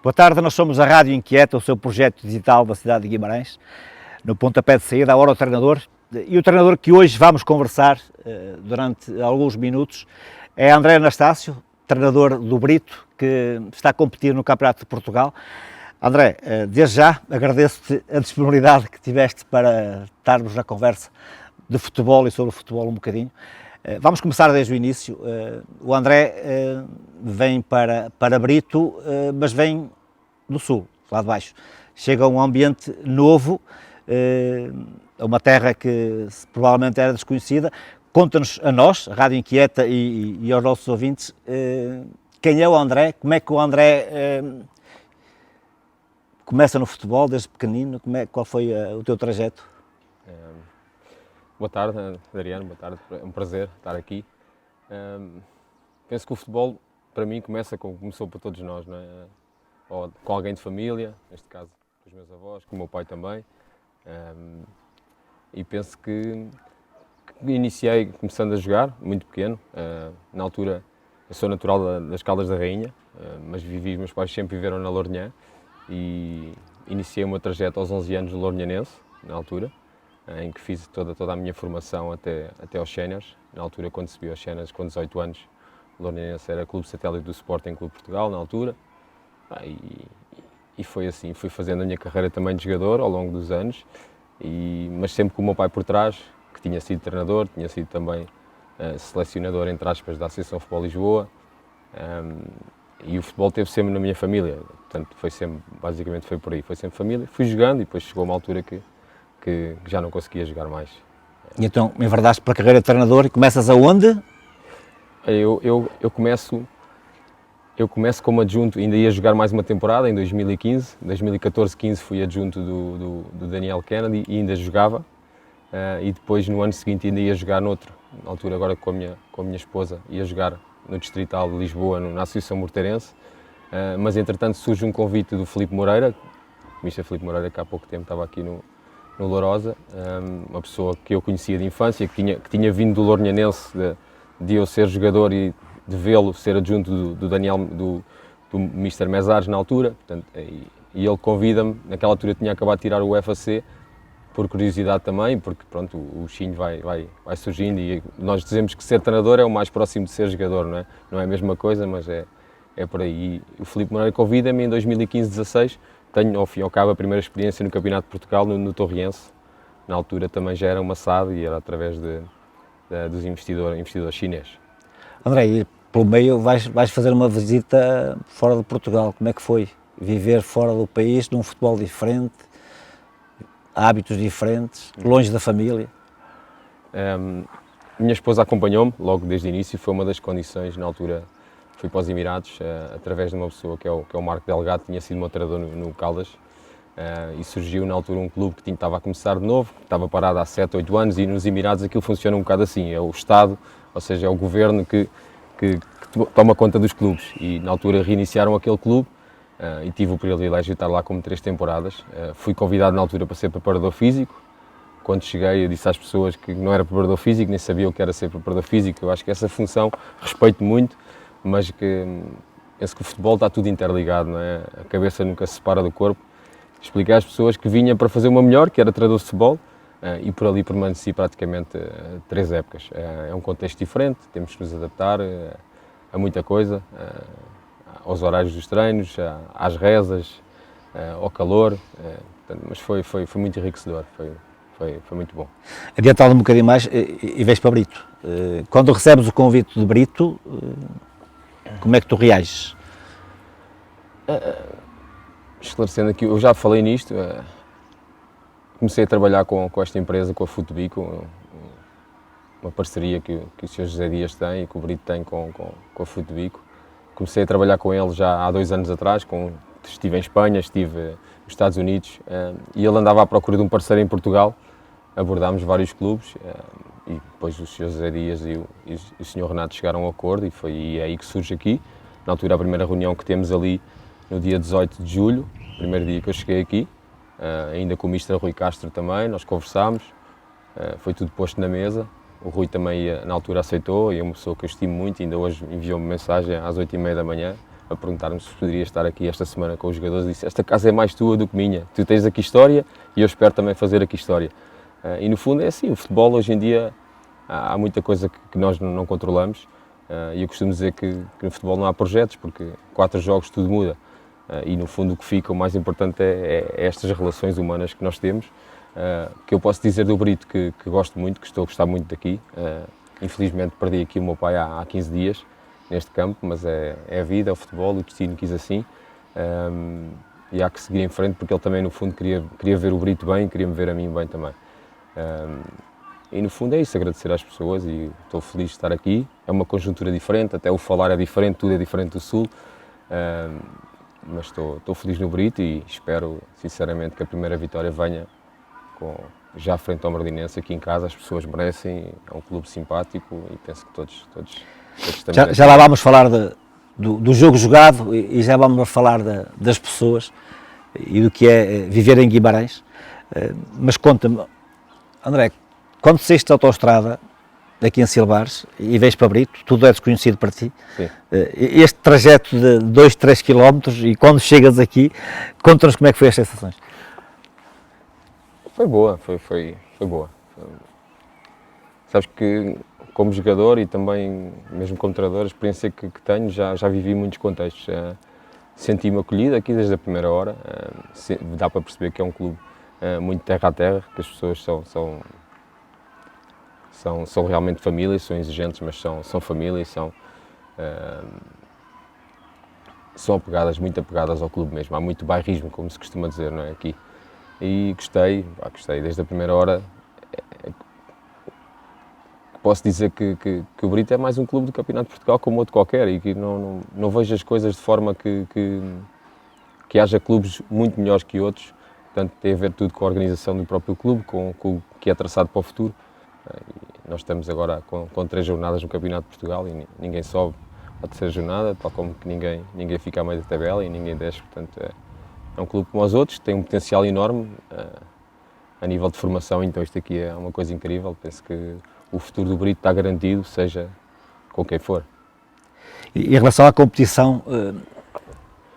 Boa tarde, nós somos a Rádio Inquieta, o seu projeto digital da cidade de Guimarães, no pontapé de saída, à hora do treinador. E o treinador que hoje vamos conversar durante alguns minutos é André Anastácio, treinador do Brito, que está a competir no Campeonato de Portugal. André, desde já agradeço-te a disponibilidade que tiveste para estarmos na conversa de futebol e sobre o futebol um bocadinho. Vamos começar desde o início. O André vem para Brito, mas vem do Sul, lá de baixo. Chega a um ambiente novo, a uma terra que provavelmente era desconhecida. Conta-nos a nós, a Rádio Inquieta e aos nossos ouvintes, quem é o André, como é que o André começa no futebol desde pequenino, qual foi o teu trajeto? Boa tarde, Adriano, boa tarde, é um prazer estar aqui. Penso que o futebol, para mim, começou para todos nós, não é? Ou com alguém de família, neste caso com os meus avós, com o meu pai também. E penso que iniciei começando a jogar, muito pequeno. Na altura, eu sou natural das Caldas da Rainha, mas os meus pais sempre viveram na Lourinhã e iniciei o meu trajeto aos 11 anos no Lourinhanense, na altura, em que fiz toda a minha formação até aos séniores. Na altura, quando subi aos séniores, com 18 anos, o Lourinhanense era clube satélite do Sporting Clube Portugal, na altura. E foi assim, fui fazendo a minha carreira também de jogador ao longo dos anos, mas sempre com o meu pai por trás, que tinha sido treinador, tinha sido também selecionador, entre aspas, da Associação de Futebol Lisboa. E o futebol esteve sempre na minha família, portanto, basicamente foi por aí, foi sempre família. Fui jogando e depois chegou uma altura que já não conseguia jogar mais. E então, enverdaste para a carreira de treinador e começas aonde? Eu começo como adjunto, ainda ia jogar mais uma temporada, em 2015, 2014-15 fui adjunto do Daniel Kennedy e ainda jogava, e depois no ano seguinte ainda ia jogar noutro, na altura agora com a minha esposa, ia jogar no Distrital de Lisboa, na Associação Morteirense, mas entretanto surge um convite do Filipe Moreira, o Mr. Filipe Moreira, que há pouco tempo estava aqui no Lourosa, uma pessoa que eu conhecia de infância, que tinha vindo do Lourinhanense, de eu ser jogador e de vê-lo ser adjunto do Daniel, do Mr. Mesares na altura, portanto, e ele convida-me, naquela altura tinha acabado de tirar o UFAC, por curiosidade também, porque pronto, o bichinho vai surgindo e nós dizemos que ser treinador é o mais próximo de ser jogador, não é? Não é a mesma coisa, mas é por aí. E o Filipe Moreira convida-me em 2015-16, tenho ao fim e ao cabo a primeira experiência no Campeonato de Portugal, no Torriense. Na altura também já era uma SAD e era através dos investidores chineses. André, e pelo meio vais fazer uma visita fora de Portugal, como é que foi? Viver fora do país, num futebol diferente, hábitos diferentes, longe da família? Minha esposa acompanhou-me logo desde o início, foi uma das condições, na altura fui para os Emirados, através de uma pessoa que é o Marco Delgado, tinha sido meu treinador no Caldas, e surgiu na altura um clube que estava a começar de novo, que estava parado há 7, 8 anos, e nos Emirados aquilo funciona um bocado assim, é o Estado, ou seja, é o governo que toma conta dos clubes, e na altura reiniciaram aquele clube, e tive o privilégio de estar lá como 3 temporadas. Fui convidado na altura para ser preparador físico. Quando cheguei eu disse às pessoas que não era preparador físico, nem sabia o que era ser preparador físico. Eu acho que essa função respeito muito, mas que penso que o futebol está tudo interligado, não é? A cabeça nunca se separa do corpo. Expliquei às pessoas que vinha para fazer uma melhor, que era treinador de futebol, e por ali permaneci praticamente 3 épocas. É um contexto diferente, temos que nos adaptar a muita coisa, aos horários dos treinos, às rezas, ao calor, mas foi muito enriquecedor, foi muito bom. Adiantado um bocadinho mais e vais para Brito. Quando recebes o convite de Brito, como é que tu reages? Esclarecendo aqui, eu já falei nisto, comecei a trabalhar com esta empresa, com a Futebico, uma parceria que o Sr. José Dias tem e que o Brito tem com a Futebico. Comecei a trabalhar com ele já há 2 anos atrás, estive em Espanha, estive nos Estados Unidos, e ele andava à procura de um parceiro em Portugal. Abordámos vários clubes e depois o Sr. José Dias e o Sr. Renato chegaram a um acordo e é aí que surge aqui. Na altura, a primeira reunião que temos ali no dia 18 de julho, primeiro dia que eu cheguei aqui, ainda com o Mr. Rui Castro também, nós conversámos, foi tudo posto na mesa. O Rui também, na altura, aceitou e é uma pessoa que eu estimo muito, ainda hoje enviou-me mensagem às 8h30 da manhã a perguntar-me se poderia estar aqui esta semana com os jogadores, disse: esta casa é mais tua do que minha, tu tens aqui história e eu espero também fazer aqui história. E no fundo é assim, o futebol hoje em dia há muita coisa que nós não controlamos, e eu costumo dizer que no futebol não há projetos, porque 4 jogos tudo muda, e no fundo o que fica, o mais importante é estas relações humanas que nós temos, que eu posso dizer do Brito que gosto muito, que estou a gostar muito daqui. Infelizmente perdi aqui o meu pai há 15 dias, neste campo, mas é a vida, é o futebol, o destino quis assim, e há que seguir em frente, porque ele também no fundo queria ver o Brito bem, queria-me ver a mim bem também. E no fundo é isso, agradecer às pessoas, e estou feliz de estar aqui. É uma conjuntura diferente, até o falar é diferente, tudo é diferente do Sul, mas estou feliz no Brito e espero sinceramente que a primeira vitória venha já frente ao Mardinense, aqui em casa. As pessoas merecem, é um clube simpático e penso que todos também. Já lá vamos falar do jogo jogado e já vamos falar das pessoas e do que é viver em Guimarães, mas conta-me, André, quando saíste da autoestrada aqui em Silvares e vens para Brito, tudo é desconhecido para ti. Sim. Este trajeto de 2, 3 quilómetros, e quando chegas aqui, conta-nos como é que foi as sensações. Foi boa, foi boa. Sabes que como jogador e também mesmo como treinador, a experiência que tenho, já vivi muitos contextos. Senti-me acolhido aqui desde a primeira hora. Dá para perceber que é um clube muito terra a terra, que as pessoas são realmente famílias, são exigentes, mas são famílias, são apegadas, muito apegadas ao clube mesmo. Há muito bairrismo, como se costuma dizer, não é, aqui. E gostei desde a primeira hora. Posso dizer que o Brito é mais um clube do Campeonato de Portugal como outro qualquer, e que não vejo as coisas de forma que haja clubes muito melhores que outros. Portanto, tem a ver tudo com a organização do próprio clube, com o que é traçado para o futuro. E nós estamos agora com 3 jornadas no Campeonato de Portugal e ninguém sobe à terceira jornada, tal como que ninguém fica a meio da tabela e ninguém desce. Portanto, é um clube como os outros, tem um potencial enorme a nível de formação, então isto aqui é uma coisa incrível. Penso que o futuro do Brito está garantido, seja com quem for. E em relação à competição,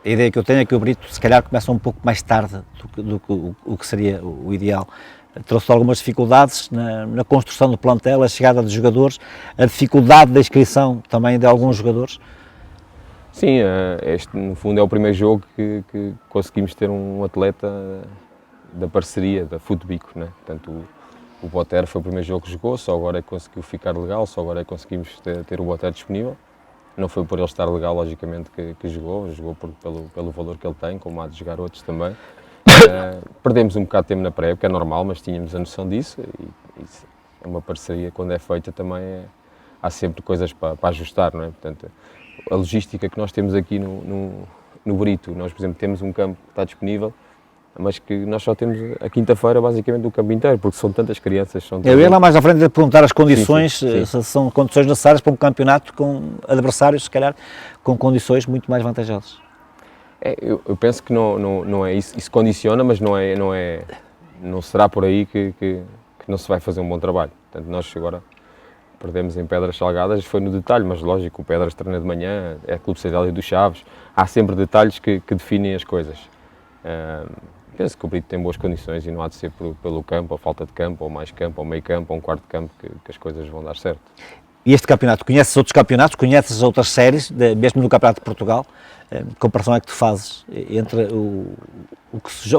a ideia que eu tenho é que o Brito se calhar começa um pouco mais tarde do que o que seria o ideal. Trouxe algumas dificuldades na construção do plantel, a chegada de jogadores, a dificuldade da inscrição também de alguns jogadores. Sim, este no fundo é o primeiro jogo que conseguimos ter um atleta da parceria, da Futebico, né? Portanto, o Botero foi o primeiro jogo que jogou, só agora é que conseguiu ficar legal, só agora é que conseguimos ter o Botero disponível. Não foi por ele estar legal, logicamente, que jogou pelo valor que ele tem, como há de jogar outros também. Perdemos um bocado de tempo na pré-época, é normal, mas tínhamos a noção disso, e uma parceria, quando é feita, também há sempre coisas para ajustar, não é? Portanto, a logística que nós temos aqui no Brito, nós, por exemplo, temos um campo que está disponível, mas que nós só temos a quinta-feira basicamente o campo inteiro, porque são tantas crianças. Eu ia lá mais à frente de perguntar as condições, sim. se são condições necessárias para um campeonato com adversários, se calhar, com condições muito mais vantajosas. Eu penso que não é isso, isso condiciona, mas não será por aí que não se vai fazer um bom trabalho. Portanto, nós agora perdemos em Pedras Salgadas, foi no detalhe, mas lógico, o Pedras treina de manhã, é Clube Cedélia dos Chaves, há sempre detalhes que definem as coisas. Penso que o Brito tem boas condições e não há de ser pelo campo, ou falta de campo, ou mais campo, ou meio campo, ou um quarto de campo, que as coisas vão dar certo. E este campeonato, conheces outros campeonatos, conheces outras séries, mesmo no Campeonato de Portugal? Que comparação é que tu fazes entre o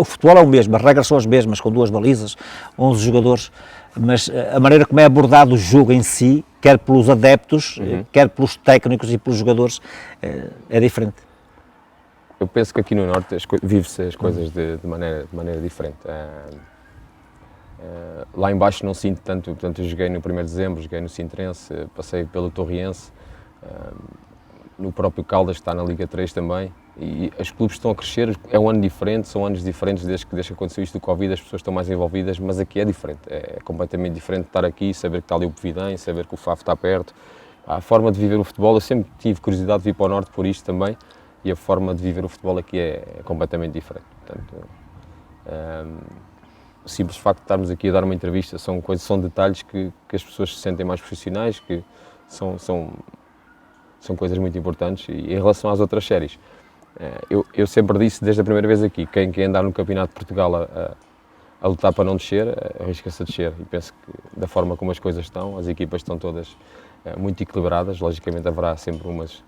futebol é o mesmo, as regras são as mesmas, com 2 balizas, 11 jogadores, mas a maneira como é abordado o jogo em si, quer pelos adeptos, quer pelos técnicos e pelos jogadores, é diferente. Eu penso que aqui no Norte vive-se as coisas de maneira diferente. Lá em baixo não sinto tanto, portanto eu joguei no 1º de dezembro, joguei no Sintrense, passei pelo Torriense, no próprio Caldas, que está na Liga 3 também, e os clubes estão a crescer, é um ano diferente, são anos diferentes desde que aconteceu isto do Covid, as pessoas estão mais envolvidas, mas aqui é diferente, é completamente diferente estar aqui, saber que está ali o Povidém, saber que o Faf está perto. A forma de viver o futebol, eu sempre tive curiosidade de vir para o Norte por isto também, e a forma de viver o futebol aqui é completamente diferente. Portanto, o simples facto de estarmos aqui a dar uma entrevista são detalhes que as pessoas se sentem mais profissionais, que são são coisas muito importantes. E em relação às outras séries, eu sempre disse desde a primeira vez aqui, quem andar no Campeonato de Portugal a lutar para não descer, arrisca-se a descer. E penso que da forma como as coisas estão, as equipas estão todas muito equilibradas, logicamente haverá sempre umas,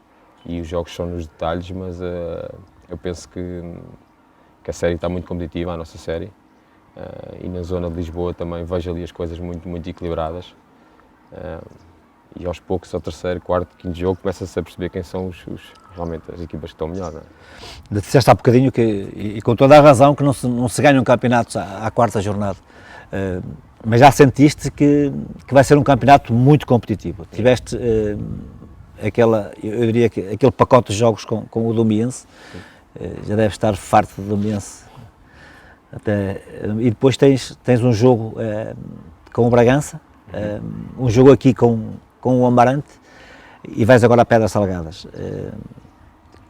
e os jogos são nos detalhes, mas eu penso que a série está muito competitiva, a nossa série, e na zona de Lisboa também vejo ali as coisas muito, muito equilibradas. E aos poucos, ao terceiro, quarto, quinto jogo, começa-se a perceber quem são realmente as equipas que estão melhor. Não é? Disseste há bocadinho, e com toda a razão, que não se ganham campeonatos à quarta jornada. Mas já sentiste que vai ser um campeonato muito competitivo. Tiveste eu diria que aquele pacote de jogos com o Domiense, já deve estar farto de Domiense. E depois tens um jogo com o Bragança, um jogo aqui com o Amarante, e vais agora a Pedras Salgadas.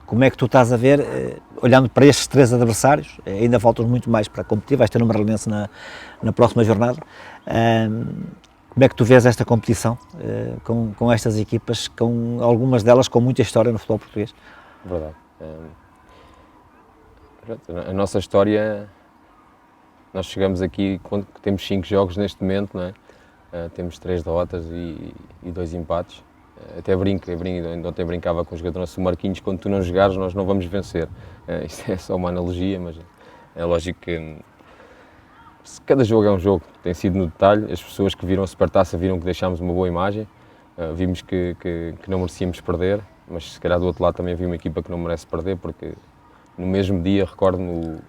Como é que tu estás a ver, olhando para estes 3 adversários, ainda faltam muito mais para competir, vais ter no Marlenense na próxima jornada, como é que tu vês esta competição com estas equipas, com algumas delas com muita história no futebol português? Verdade. A nossa história, nós chegamos aqui, temos 5 jogos neste momento, não é? Temos 3 derrotas e 2 empates. Até ontem brincava com o jogador nosso, o Marquinhos, quando tu não jogares nós não vamos vencer. Isto é só uma analogia, mas é lógico que cada jogo é um jogo, tem sido no detalhe. As pessoas que viram a Supertaça viram que deixámos uma boa imagem, vimos que não merecíamos perder, mas se calhar do outro lado também havia uma equipa que não merece perder, porque no mesmo dia, recordo-me,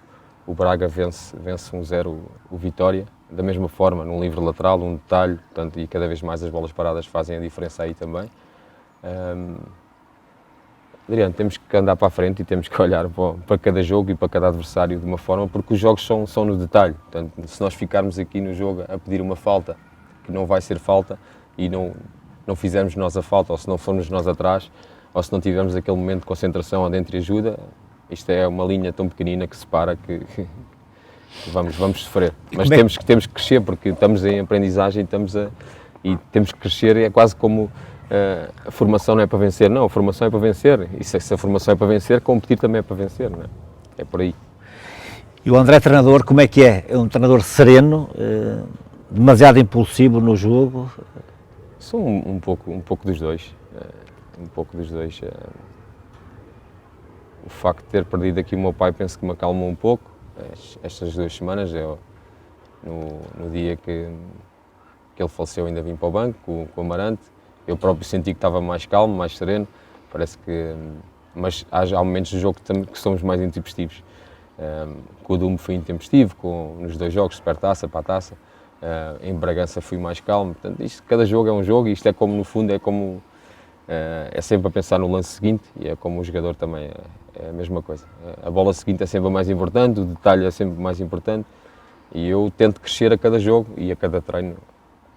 o Braga vence 1-0 o Vitória, da mesma forma, num livre lateral, um detalhe, portanto, e cada vez mais as bolas paradas fazem a diferença aí também. Adriano, temos que andar para a frente e temos que olhar para cada jogo e para cada adversário de uma forma, porque os jogos são no detalhe. Portanto, se nós ficarmos aqui no jogo a pedir uma falta, que não vai ser falta, e não fizermos nós a falta, ou se não formos nós atrás, ou se não tivermos aquele momento de concentração onde ajuda, isto é uma linha tão pequenina que separa que vamos sofrer. Mas temos que crescer, porque estamos em aprendizagem, e temos que crescer. É quase como a formação não é para vencer, não, a formação é para vencer. E se a formação é para vencer, competir também é para vencer, não é? É por aí. E o André treinador, como é que é? É um treinador sereno, demasiado impulsivo no jogo? Sou um pouco dos dois. Um pouco dos dois. O facto de ter perdido aqui o meu pai penso que me acalmou um pouco. Estas 2 semanas, no dia que ele faleceu, ainda vim para o banco com o Amarante. Eu próprio senti que estava mais calmo, mais sereno. Parece que, mas há momentos do jogo que somos mais intempestivos. Com o Dume fui intempestivo, nos 2 jogos, Supertaça, para a Taça. Em Bragança fui mais calmo. Portanto, cada jogo é um jogo, e isto é como, no fundo, é sempre a pensar no lance seguinte, e é como o jogador também, é a mesma coisa. A bola seguinte é sempre a mais importante, o detalhe é sempre mais importante, e eu tento crescer a cada jogo e a cada treino,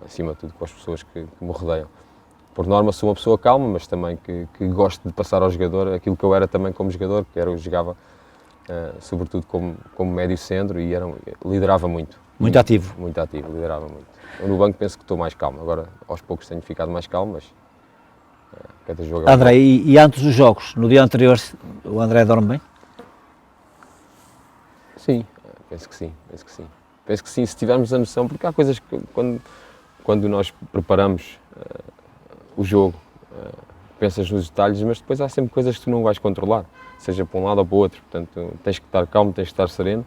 acima de tudo com as pessoas que me rodeiam. Por norma sou uma pessoa calma, mas também que gosto de passar ao jogador aquilo que eu era também como jogador, que eu jogava sobretudo como médio centro, e liderava muito. Muito ativo. Muito ativo, liderava muito. Eu no banco penso que estou mais calmo, agora aos poucos tenho ficado mais calmo, mas cada jogo é André, e antes dos jogos, no dia anterior, o André dorme bem? Sim, penso que sim. Penso que sim, se tivermos a noção, porque há coisas que quando nós preparamos o jogo, pensas nos detalhes, mas depois há sempre coisas que tu não vais controlar, seja para um lado ou para o outro. Portanto, tens que estar calmo, tens que estar sereno,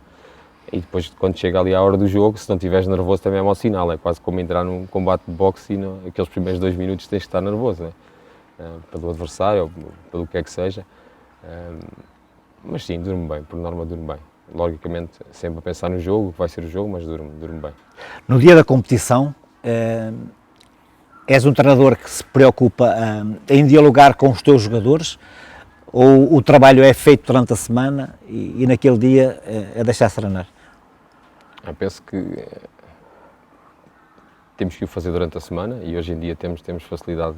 e depois, quando chega ali a hora do jogo, se não estiveres nervoso também é mau sinal. É quase como entrar num combate de boxe e aqueles primeiros 2 minutos tens que estar nervoso, né? Pelo adversário ou pelo que é que seja. Mas sim, durmo bem, por norma durmo bem. Logicamente, sempre a pensar no jogo, que vai ser o jogo, mas durmo bem. No dia da competição, és um treinador que se preocupa em dialogar com os teus jogadores, ou o trabalho é feito durante a semana e naquele dia é deixar-se treinar? Eu penso que temos que o fazer durante a semana, e hoje em dia temos facilidade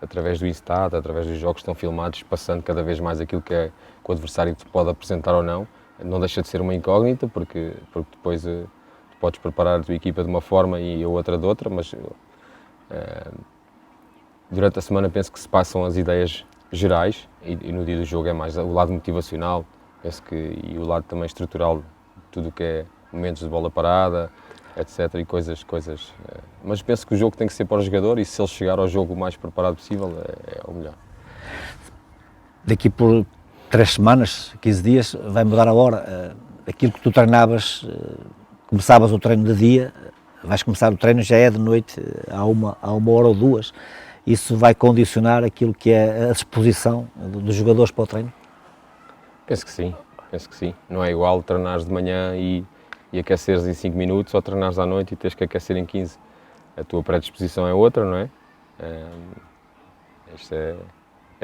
através do Instat, através dos jogos que estão filmados, passando cada vez mais aquilo que o adversário te pode apresentar ou não. Não deixa de ser uma incógnita, porque depois tu podes preparar a tua equipa de uma forma e a outra de outra, mas durante a semana penso que se passam as ideias gerais e no dia do jogo é mais o lado motivacional, penso que, e o lado também estrutural, tudo o que é momentos de bola parada, etc. e coisas. Mas penso que o jogo tem que ser para o jogador e se ele chegar ao jogo o mais preparado possível é o melhor. Daqui por 3 semanas, 15 dias, vai mudar a hora. Aquilo que tu treinavas, começavas o treino de dia, vais começar o treino, já é de noite, há uma hora ou duas. Isso vai condicionar aquilo que é a disposição dos jogadores para o treino? Penso que sim. Não é igual treinares de manhã e aqueceres em 5 minutos ou treinares à noite e tens que aquecer em 15. A tua predisposição é outra, não é? Isto é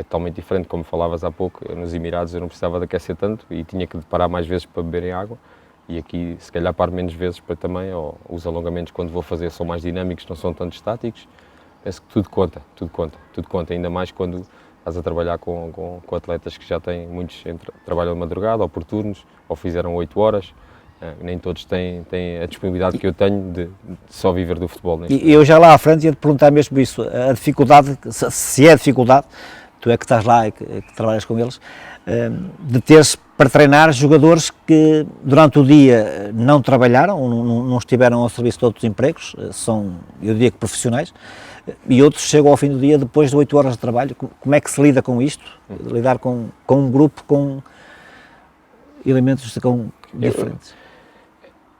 totalmente diferente, como falavas há pouco. Nos Emirados eu não precisava de aquecer tanto e tinha que parar mais vezes para beberem água. E aqui, se calhar, paro menos vezes para também, ou os alongamentos quando vou fazer são mais dinâmicos, não são tanto estáticos. Penso que tudo conta, ainda mais quando estás a trabalhar com atletas que já têm, muitos trabalham de madrugada ou por turnos, ou fizeram 8 horas. Nem todos têm a disponibilidade que eu tenho de só viver do futebol. E eu já lá à frente ia-te perguntar mesmo isso, a dificuldade, se é dificuldade, tu é que estás lá e que trabalhas com eles, de teres para treinar jogadores que durante o dia não trabalharam, não estiveram ao serviço de outros empregos, são, eu diria que profissionais, e outros chegam ao fim do dia depois de 8 horas de trabalho. Como é que se lida com isto? Lidar com um grupo com elementos diferentes?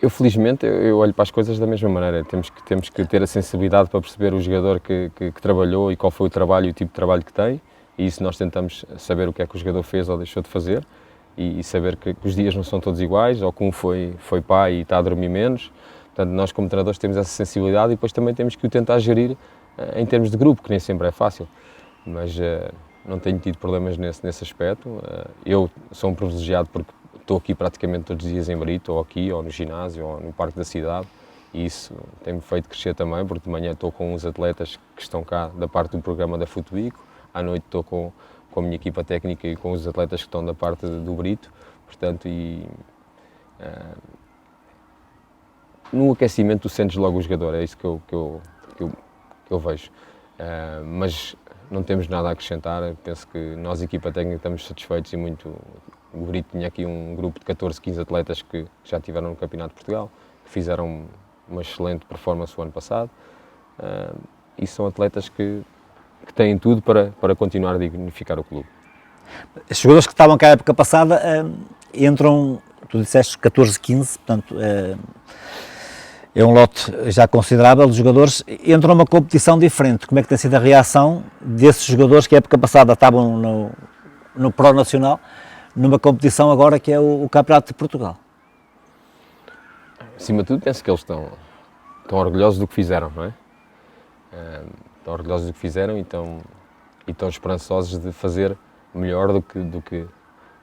Eu felizmente, eu olho para as coisas da mesma maneira. Temos que ter a sensibilidade para perceber o jogador que trabalhou e qual foi o trabalho e o tipo de trabalho que tem. E isso nós tentamos saber o que é que o jogador fez ou deixou de fazer e saber que os dias não são todos iguais, ou que um foi pai e está a dormir menos. Portanto, nós como treinadores temos essa sensibilidade e depois também temos que o tentar gerir em termos de grupo, que nem sempre é fácil. Mas não tenho tido problemas nesse aspecto. Eu sou um privilegiado porque estou aqui praticamente todos os dias em Brito, ou aqui, ou no ginásio, ou no parque da cidade, e isso tem-me feito crescer também, porque de manhã estou com os atletas que estão cá da parte do programa da Futubico, à noite estou com a minha equipa técnica e com os atletas que estão da parte do Brito, portanto, no aquecimento tu sentes logo o jogador, é isso que eu vejo, mas não temos nada a acrescentar. Penso que nós, equipa técnica, estamos satisfeitos e muito. O Brito tinha aqui um grupo de 14, 15 atletas que já estiveram no Campeonato de Portugal, que fizeram uma excelente performance o ano passado, e são atletas que têm tudo para continuar a dignificar o clube. Os jogadores que estavam cá a época passada entram, tu disseste 14, 15, portanto é um lote já considerável de jogadores, entram numa competição diferente. Como é que tem sido a reação desses jogadores que a época passada estavam no Pro Nacional, numa competição agora que é o Campeonato de Portugal? Acima de tudo, penso que eles estão orgulhosos do que fizeram, não é? Estão orgulhosos do que fizeram e estão esperançosos de fazer melhor do que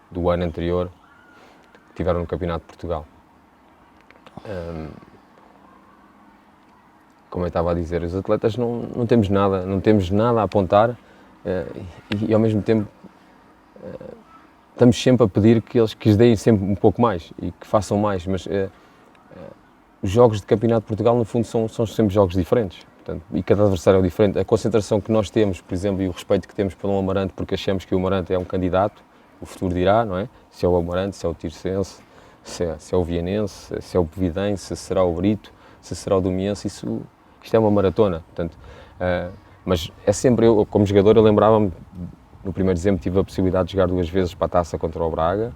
do ano anterior que tiveram no Campeonato de Portugal. Como eu estava a dizer, os atletas não temos nada a apontar e ao mesmo tempo estamos sempre a pedir que eles deem sempre um pouco mais e que façam mais, mas os jogos de Campeonato de Portugal no fundo são sempre jogos diferentes, portanto, e cada adversário é diferente. A concentração que nós temos, por exemplo, e o respeito que temos pelo Amarante, porque achamos que o Amarante é um candidato, o futuro dirá, não é? Se é o Amarante, se é o Tirsense, se é o Vianense, se é o Pevidense, se será o Brito, se será o Domiense, isto é uma maratona, portanto, mas é sempre, eu como jogador, eu lembrava-me, no 1º de dezembro tive a possibilidade de jogar 2 vezes para a taça contra o Braga,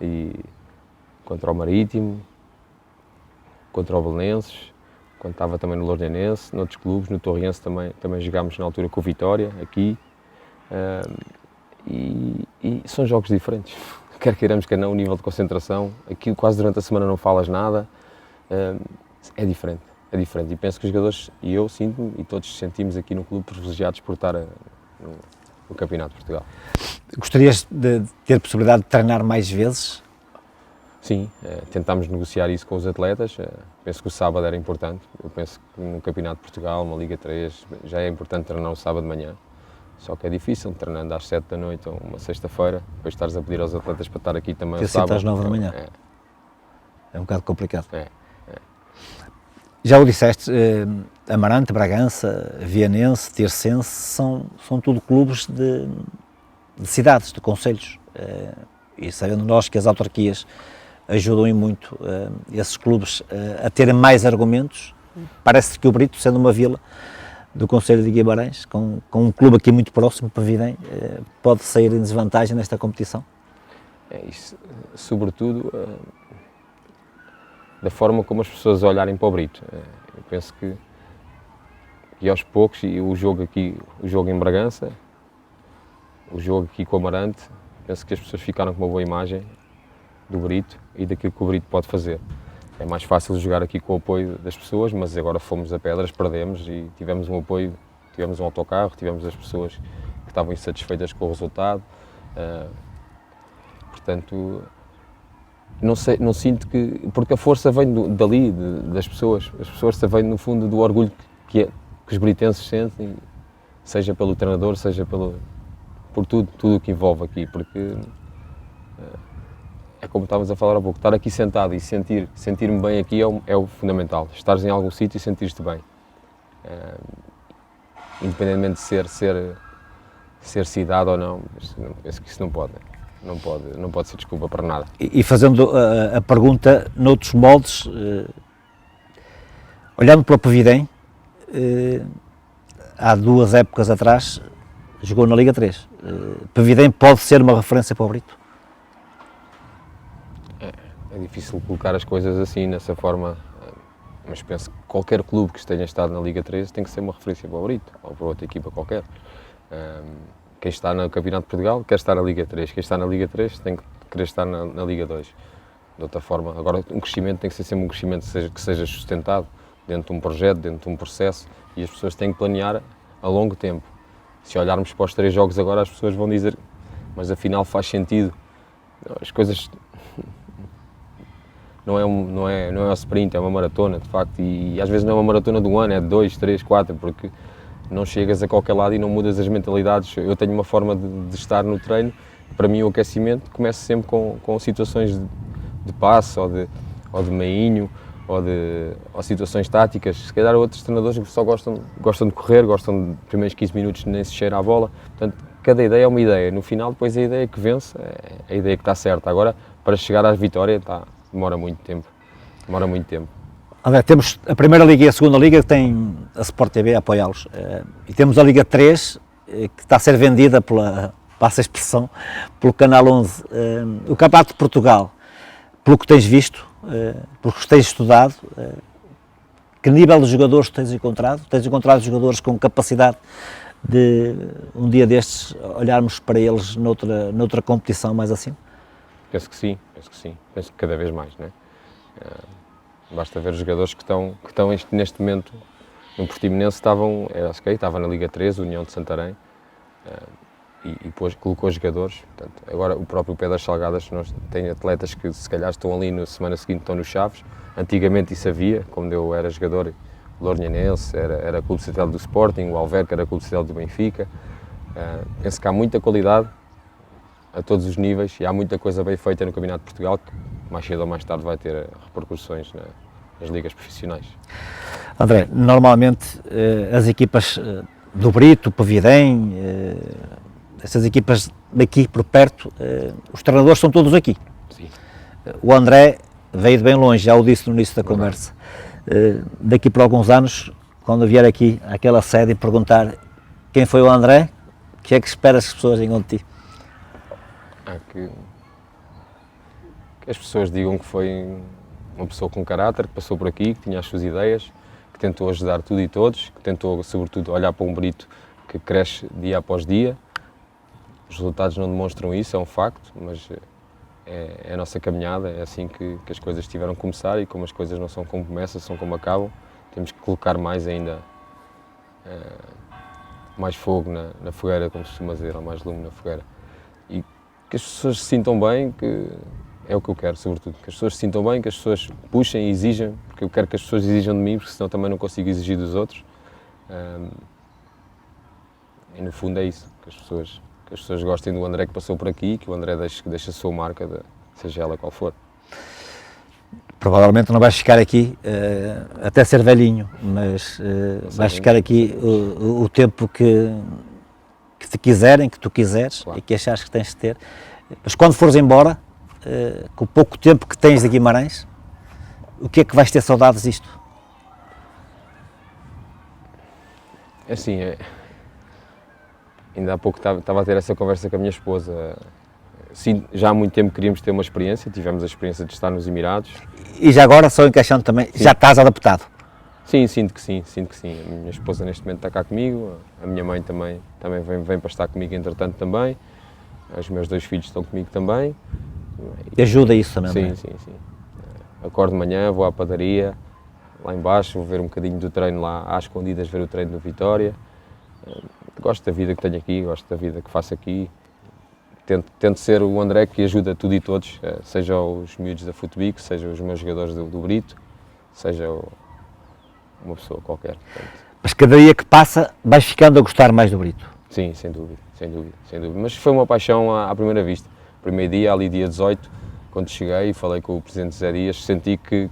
e contra o Marítimo, contra o Belenenses, quando estava também no Lourdenense, noutros clubes, no Torriense também jogámos na altura com o Vitória, aqui, e são jogos diferentes, quer queiramos, quer não, o nível de concentração, aqui quase durante a semana não falas nada, é diferente, e penso que os jogadores, e eu sinto-me, e todos sentimos aqui no clube privilegiados por estar no Campeonato de Portugal. Gostarias de ter a possibilidade de treinar mais vezes? Sim, tentámos negociar isso com os atletas, penso que o sábado era importante, eu penso que no Campeonato de Portugal, uma Liga 3, já é importante treinar o sábado de manhã, só que é difícil, treinando às 7 da noite ou uma sexta-feira, depois estares a pedir aos atletas para estar aqui também ao sábado. Às 9 da manhã. É um bocado complicado. É. Já o disseste, Amarante, Bragança, Vianense, Tirsense, são tudo clubes de cidades, de concelhos. E sabendo nós que as autarquias ajudam e muito esses clubes a terem mais argumentos, parece que o Brito, sendo uma vila do concelho de Guimarães, com um clube aqui muito próximo, Pavidem, pode sair em desvantagem nesta competição. É isso, sobretudo da forma como as pessoas olharem para o Brito. Eu penso que aos poucos, e o jogo em Bragança, o jogo aqui com o Amarante, penso que as pessoas ficaram com uma boa imagem do Brito e daquilo que o Brito pode fazer. É mais fácil jogar aqui com o apoio das pessoas, mas agora fomos a Pedras, perdemos e tivemos um apoio, tivemos um autocarro, tivemos as pessoas que estavam insatisfeitas com o resultado. Portanto, não sinto que... Porque a força vem dali, das pessoas. As pessoas vêm no fundo do orgulho que os britenses sentem, seja pelo treinador, seja por tudo o que envolve aqui, porque é como estávamos a falar há pouco, estar aqui sentado e sentir-me bem aqui é o fundamental. Estares em algum sítio e sentir-te bem. Independentemente de ser cidade ou não, penso que isso não pode ser desculpa para nada. E fazendo a pergunta noutros moldes, olhando para o Pavidem, há 2 épocas atrás jogou na Liga 3. Pavidem pode ser uma referência para o Brito? É difícil colocar as coisas assim, dessa forma, mas penso que qualquer clube que tenha estado na Liga 3 tem que ser uma referência para o Brito, ou para outra equipa qualquer. Quem está no Campeonato de Portugal quer estar na Liga 3, quem está na Liga 3 tem que querer estar na Liga 2. De outra forma, agora um crescimento tem que ser sempre um crescimento que seja sustentado dentro de um projeto, dentro de um processo, e as pessoas têm que planear a longo tempo. Se olharmos para os 3 jogos agora, as pessoas vão dizer, mas afinal faz sentido. As coisas não é um sprint, é uma maratona, de facto, e às vezes não é uma maratona de um ano, é de 2, 3, 4, porque não chegas a qualquer lado e não mudas as mentalidades. Eu tenho uma forma de estar no treino, para mim o aquecimento começa sempre com situações de passe, ou de meinho, ou situações táticas. Se calhar outros treinadores que só gostam de correr, gostam de primeiros 15 minutos nem se cheira à bola. Portanto, cada ideia é uma ideia. No final, depois a ideia que vence é a ideia que está certa. Agora, para chegar à vitória, demora muito tempo. André, temos a Primeira Liga e a Segunda Liga que tem a Sport TV a apoiá-los. E temos a Liga 3, que está a ser vendida passa a expressão, pelo Canal 11. O Campeonato de Portugal, pelo que tens visto, pelo que tens estudado, que nível de jogadores tens encontrado? Tens encontrado jogadores com capacidade de, um dia destes, olharmos para eles noutra competição mais acima? Penso que sim. Penso que cada vez mais, não é? Basta ver os jogadores que estão neste momento no Portimonense, estava na Liga 3, União de Santarém, e depois colocou jogadores. Portanto, agora o próprio Pedras Salgadas tem atletas que se calhar estão ali na semana seguinte, estão nos Chaves. Antigamente isso havia, quando eu era jogador, o Lourinhanense era clube satélite do Sporting, o Alverca era clube satélite do Benfica. Penso que há muita qualidade a todos os níveis e há muita coisa bem feita no Campeonato de Portugal que mais cedo ou mais tarde vai ter repercussões nas ligas profissionais. André, normalmente as equipas do Brito, Pavidem, essas equipas daqui por perto, os treinadores são todos aqui. Sim. O André veio de bem longe, já o disse no início da conversa. Daqui por alguns anos, quando vier aqui àquela sede e perguntar quem foi o André, o que é que esperas que as pessoas digam de ti? Que as pessoas digam que foi uma pessoa com caráter, que passou por aqui, que tinha as suas ideias, que tentou ajudar tudo e todos, que tentou, sobretudo, olhar para um Brito que cresce dia após dia. Os resultados não demonstram isso, é um facto, mas é a nossa caminhada, é assim que as coisas tiveram que começar, e como as coisas não são como começam, são como acabam, temos que colocar mais ainda, mais fogo na fogueira, como se costuma dizer, ou mais lume na fogueira. E que as pessoas se sintam bem, que é o que eu quero, sobretudo. Que as pessoas se sintam bem, que as pessoas puxem e exijam, porque eu quero que as pessoas exijam de mim, porque senão também não consigo exigir dos outros. E no fundo é isso, que as pessoas gostem do André que passou por aqui, que o André deixe a sua marca, seja ela qual for. Provavelmente não vais ficar aqui até ser velhinho, mas vais ficar aqui o tempo que te quiserem, que tu quiseres, claro, e que achares que tens de ter. Mas quando fores embora, com o pouco tempo que tens de Guimarães, o que é que vais ter saudades disto? É assim, ainda há pouco estava a ter essa conversa com a minha esposa. Sim, já há muito tempo queríamos ter uma experiência, tivemos a experiência de estar nos Emirados. E já agora, só encaixando também, sim, já estás adaptado? Sim, sinto que sim. A minha esposa neste momento está cá comigo, a minha mãe também vem para estar comigo entretanto também, os meus 2 filhos estão comigo também. E ajuda isso também? Sim, não é? sim. Acordo de manhã, vou à padaria, lá embaixo, vou ver um bocadinho do treino lá às escondidas, ver o treino do Vitória. Gosto da vida que tenho aqui, gosto da vida que faço aqui. Tento ser o André que ajuda tudo e todos, seja os miúdos da Futebico, seja os meus jogadores do Brito, seja uma pessoa qualquer. Portanto. Mas cada dia que passa vais ficando a gostar mais do Brito? Sim, sem dúvida. Mas foi uma paixão à primeira vista. Primeiro dia, ali dia 18, quando cheguei e falei com o Presidente Zé Dias, senti que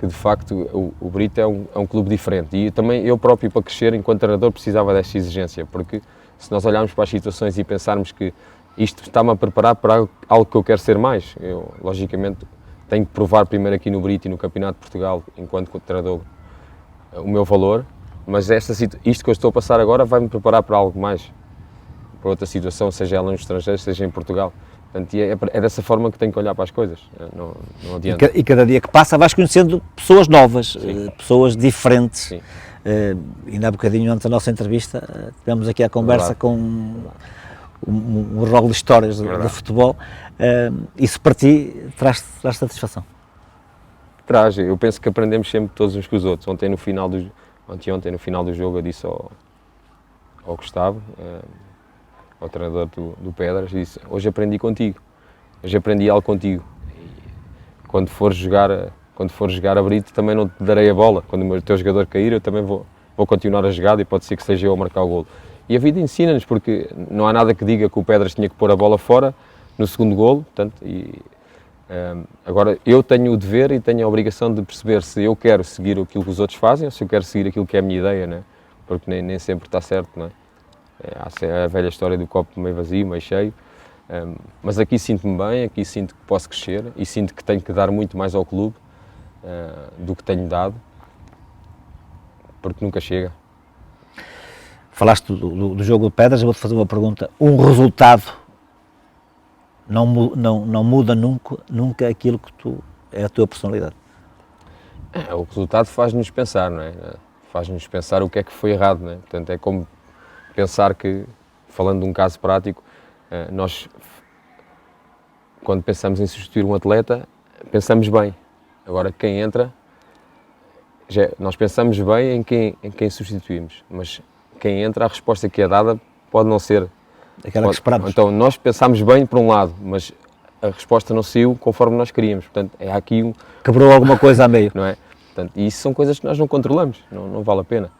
de facto o Brito é um clube diferente. E também eu próprio, para crescer enquanto treinador, precisava desta exigência, porque se nós olharmos para as situações e pensarmos que isto está-me a preparar para algo que eu quero ser mais, eu, logicamente, tenho que provar primeiro aqui no Brito e no Campeonato de Portugal, enquanto treinador, o meu valor, mas isto que eu estou a passar agora vai-me preparar para algo mais, para outra situação, seja ela no estrangeiro, seja em Portugal. Portanto, é dessa forma que tenho que olhar para as coisas, não adianta. E cada dia que passa vais conhecendo pessoas novas, pessoas diferentes. Sim. Ainda há bocadinho, antes da nossa entrevista, tivemos aqui a conversa com um rol de histórias do futebol. Isso para ti traz satisfação? Traz, eu penso que aprendemos sempre todos uns com os outros. Ontem no final do jogo eu disse ao Gustavo, ao treinador do Pedras, disse: hoje aprendi contigo, hoje aprendi algo contigo. E quando for jogar a Brito também não te darei a bola, quando o teu jogador cair eu também vou continuar a jogar e pode ser que seja eu a marcar o golo. E a vida ensina-nos, porque não há nada que diga que o Pedras tinha que pôr a bola fora no segundo golo, portanto, agora eu tenho o dever e tenho a obrigação de perceber se eu quero seguir aquilo que os outros fazem ou se eu quero seguir aquilo que é a minha ideia, né? Porque nem sempre está certo, não é? Há a velha história do copo meio vazio, meio cheio, mas aqui sinto-me bem, aqui sinto que posso crescer e sinto que tenho que dar muito mais ao clube do que tenho dado, porque nunca chega. Falaste do jogo de Pedras, eu vou-te fazer uma pergunta. Um resultado não muda nunca aquilo que é a tua personalidade? O resultado faz-nos pensar, não é? Faz-nos pensar o que é que foi errado, não é? Portanto, é como pensar que, falando de um caso prático, nós, quando pensamos em substituir um atleta, pensamos bem. Agora, quem entra, nós pensamos bem em quem substituímos, mas quem entra, a resposta que é dada pode não ser aquela que esperamos. Então, nós pensámos bem por um lado, mas a resposta não saiu conforme nós queríamos. Portanto, é aqui quebrou alguma coisa a meio. Não é? Portanto, e isso são coisas que nós não controlamos, não vale a pena.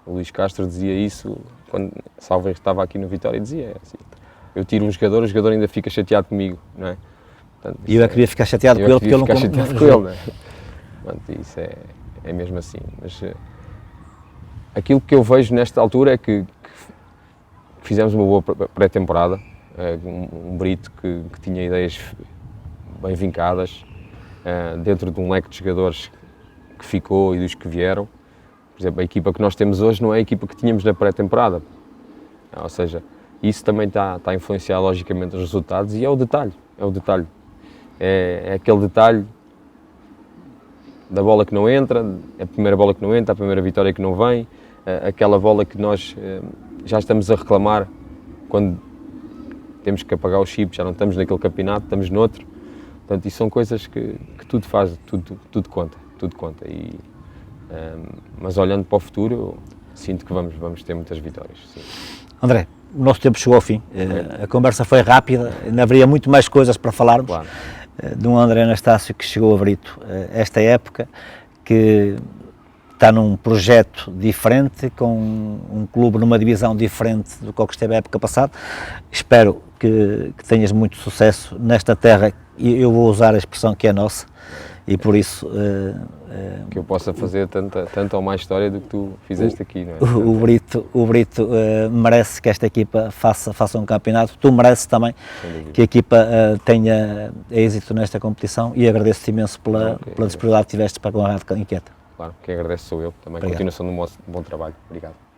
O Luís Castro dizia isso quando Salve estava aqui no Vitória e dizia assim: eu tiro um jogador, o jogador ainda fica chateado comigo, não é? Portanto, e eu queria ficar chateado com ele porque ele não chateado com ele, não é? Portanto, isso é mesmo assim. Mas aquilo que eu vejo nesta altura é que fizemos uma boa pré-temporada, um Brito que tinha ideias bem vincadas, dentro de um leque de jogadores que ficou e dos que vieram. Por exemplo, a equipa que nós temos hoje não é a equipa que tínhamos na pré-temporada. Ou seja, isso também está a influenciar logicamente os resultados e é o detalhe. É aquele detalhe da bola que não entra, a primeira bola que não entra, a primeira vitória que não vem, aquela bola que nós já estamos a reclamar quando temos que apagar o chip, já não estamos naquele campeonato, estamos noutro. Portanto, isso são coisas que tudo faz, tudo conta. Mas olhando para o futuro, eu sinto que vamos ter muitas vitórias. Sim. André, o nosso tempo chegou ao fim, a conversa foi rápida, ainda haveria muito mais coisas para falarmos. Claro. De um André Anastácio que chegou a Brito esta época, que está num projeto diferente, com um clube numa divisão diferente do que esteve a época passada. Espero que tenhas muito sucesso nesta terra e eu vou usar a expressão que é nossa, e por isso Que eu possa fazer tanto ou mais história do que tu fizeste aqui, não é? o Brito merece que esta equipa faça um campeonato, tu mereces também que a equipa tenha êxito nesta competição, e agradeço-te imenso pela disponibilidade que tiveste para com a Rádio Inquieta. Claro, quem agradece sou eu também. Obrigado. Continuação de um bom trabalho. Obrigado.